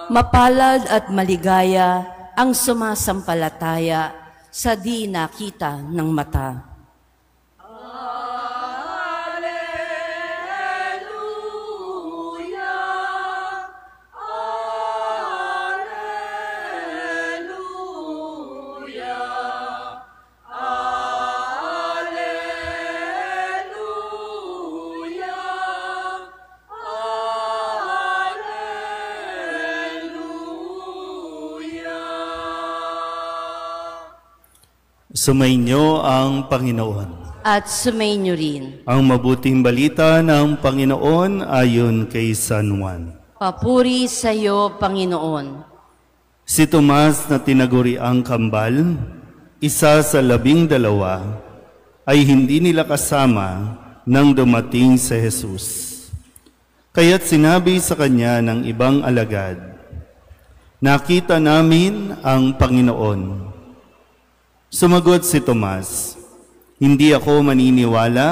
Mapalad at maligaya ang sumasampalataya sa di nakita ng mata. Sumainyo ang Panginoon. At sumainyo rin. Ang mabuting balita ng Panginoon ayon kay San Juan. Papuri sa iyo, Panginoon. Si Tomas na tinaguriang kambal, isa sa 12, ay hindi nila kasama nang dumating si Jesus. Kaya't sinabi sa kanya ng ibang alagad, "Nakita namin ang Panginoon." Sumagot si Tomas, "Hindi ako maniniwala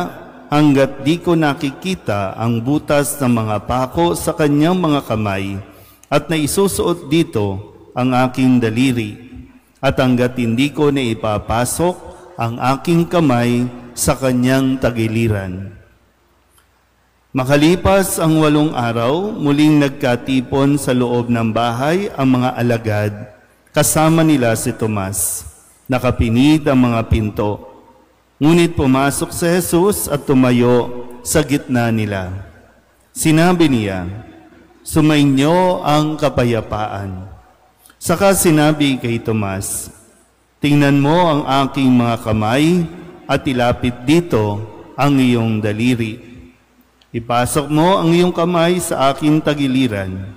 hanggat di ko nakikita ang butas ng mga pako sa kanyang mga kamay at naisusuot dito ang aking daliri at hanggat hindi ko na ipapasok ang aking kamay sa kanyang tagiliran." Makalipas ang 8 araw, muling nagkatipon sa loob ng bahay ang mga alagad, kasama nila si Tomas. Nakapinid ang mga pinto. Ngunit pumasok si Jesus at tumayo sa gitna nila. Sinabi niya, "Sumainyo ang kapayapaan." Saka sinabi kay Tomas, "Tingnan mo ang aking mga kamay at ilapit dito ang iyong daliri. Ipasok mo ang iyong kamay sa aking tagiliran.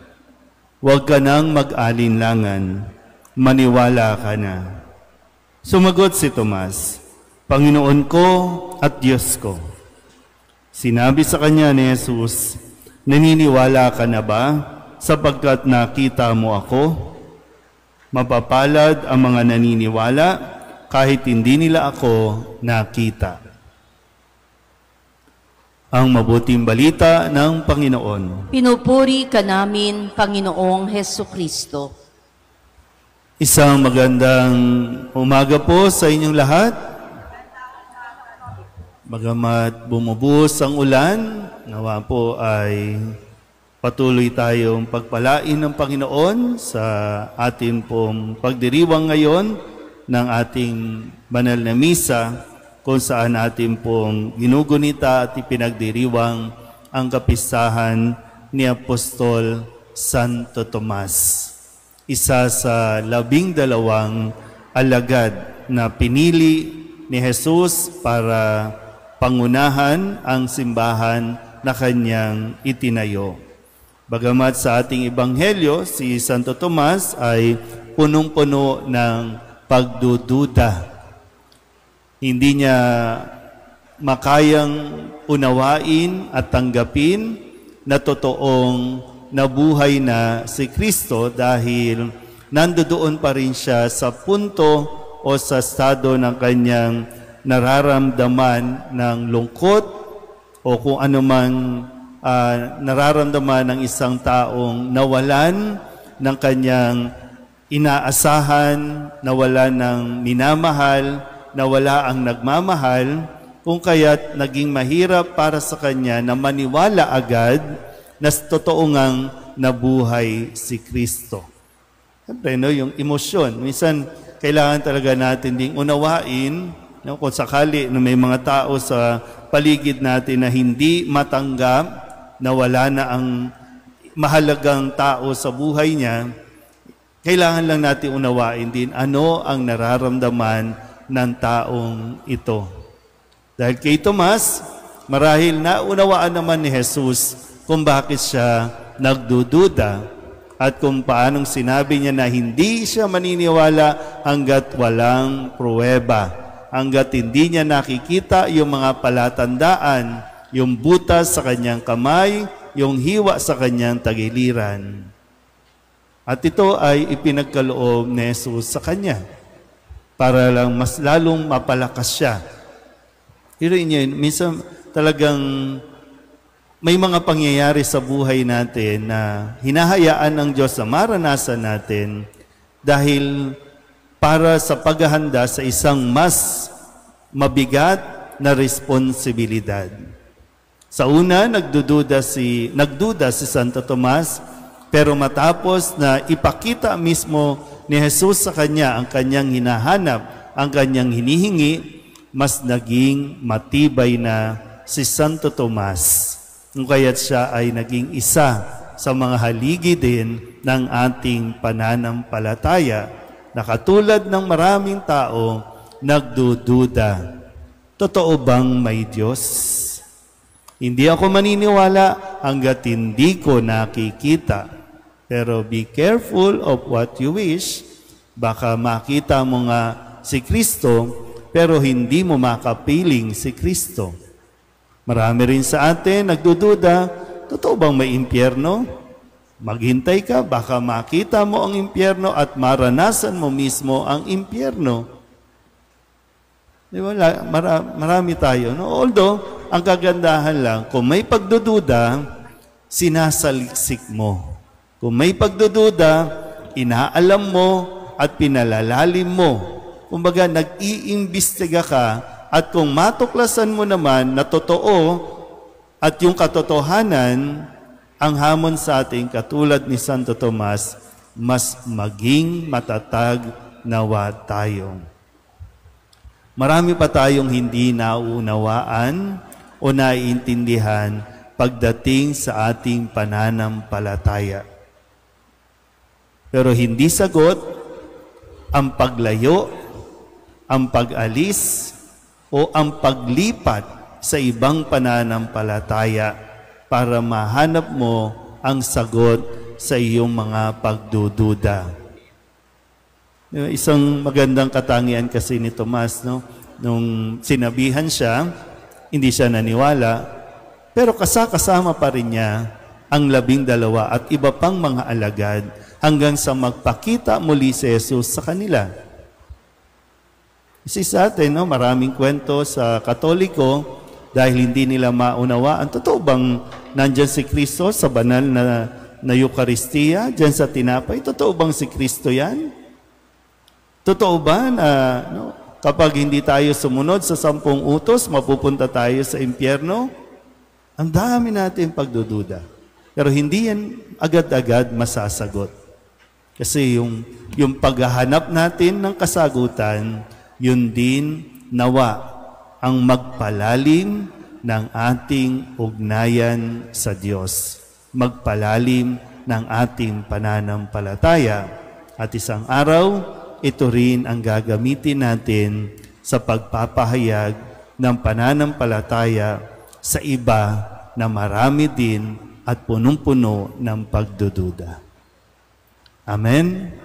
Huwag ka nang mag-alinlangan, maniwala ka na." Sumagot si Tomas, "Panginoon ko at Diyos ko." Sinabi sa kanya ni Jesus, "Naniniwala ka na ba sapagkat nakita mo ako? Mapapalad ang mga naniniwala kahit hindi nila ako nakita." Ang mabuting balita ng Panginoon. Pinupuri ka namin, Panginoong Hesukristo. Isang magandang umaga po sa inyong lahat. Bagamat bumubuhos ang ulan, nawa po ay patuloy tayong pagpalain ng Panginoon sa ating pong pagdiriwang ngayon ng ating banal na misa, kung saan ating pong ginugunita at ipinagdiriwang ang kapistahan ni Apostol Santo Tomas, isa sa 12 alagad na pinili ni Jesus para pangunahan ang simbahan na kanyang itinayo. Bagamat sa ating ebanghelyo, si Santo Tomas ay punong-puno ng pagdududa. Hindi niya makayang unawain at tanggapin na totoong nabuhay na si Kristo dahil nandoon pa rin siya sa punto o sa estado ng kanyang nararamdaman ng lungkot o kung anumang nararamdaman ng isang taong nawalan ng kanyang inaasahan, nawalan ng minamahal, nawala ang nagmamahal, kung kaya't naging mahirap para sa kanya na maniwala agad na totoo ngang nabuhay si Kristo. Siyempre, yung emosyon. Minsan, kailangan talaga natin ding unawain, kung sakali na may mga tao sa paligid natin na hindi matanggap, na wala na ang mahalagang tao sa buhay niya, kailangan lang natin unawain din ano ang nararamdaman ng taong ito. Dahil kay Tomas, marahil naunawaan naman ni Jesus kung bakit siya nagdududa at kung paanong sinabi niya na hindi siya maniniwala hanggat walang pruweba, hanggat hindi niya nakikita yung mga palatandaan, yung butas sa kanyang kamay, yung hiwa sa kanyang tagiliran. At ito ay ipinagkaloob ni Jesus sa kanya para lang mas lalong mapalakas siya. Pero inyo, minsan talagang may mga pangyayari sa buhay natin na hinahayaan ng Diyos na maranasan natin dahil para sa paghahanda sa isang mas mabigat na responsibilidad. Sa una, nagduda si Santo Tomas, pero matapos na ipakita mismo ni Jesus sa kanya ang kanyang hinahanap, ang kanyang hinihingi, mas naging matibay na si Santo Tomas. Kaya't siya ay naging isa sa mga haligi din ng ating pananampalataya na katulad ng maraming tao nagdududa. Totoo bang may Diyos? Hindi ako maniniwala hanggat hindi ko nakikita. Pero be careful of what you wish. Baka makita mo nga si Kristo, pero hindi mo makapiling si Kristo. Marami rin sa atin nagdududa, totoo bang may impyerno? Maghintay ka, baka makita mo ang impyerno at maranasan mo mismo ang impyerno. Di ba? Marami tayo. No? Although, ang kagandahan lang, kung may pagdududa, sinasaliksik mo. Kung may pagdududa, inaalam mo at pinalalalim mo. Kumbaga, nag-iimbestiga ka at kung matuklasan mo naman na totoo at yung katotohanan, ang hamon sa ating katulad ni Santo Tomas, mas maging matatag nawa tayo. Marami pa tayong hindi nauunawaan o naiintindihan pagdating sa ating pananampalataya. Pero hindi sagot ang paglayo, ang pag-alis, o ang paglipat sa ibang pananampalataya para mahanap mo ang sagot sa iyong mga pagdududa. Isang magandang katangian kasi ni Tomas, no? Nung sinabihan siya, hindi siya naniwala, pero kasama pa rin niya ang 12 at iba pang mga alagad hanggang sa magpakita muli si Jesus sa kanila. Kasi sa atin, no, maraming kwento sa Katoliko dahil hindi nila maunawaan. Totoo bang nandyan si Kristo sa banal na Eucharistia, dyan sa tinapay? Totoo bang si Kristo yan? Totoo ba na kapag hindi tayo sumunod sa 10 utos, mapupunta tayo sa impyerno? Ang dami natin pagdududa. Pero hindi yan agad-agad masasagot. Kasi yung paghahanap natin ng kasagutan, yun din nawa ang magpalalim ng ating ugnayan sa Diyos. Magpalalim ng ating pananampalataya. At isang araw, ito rin ang gagamitin natin sa pagpapahayag ng pananampalataya sa iba na marami din at punong-puno ng pagdududa. Amen.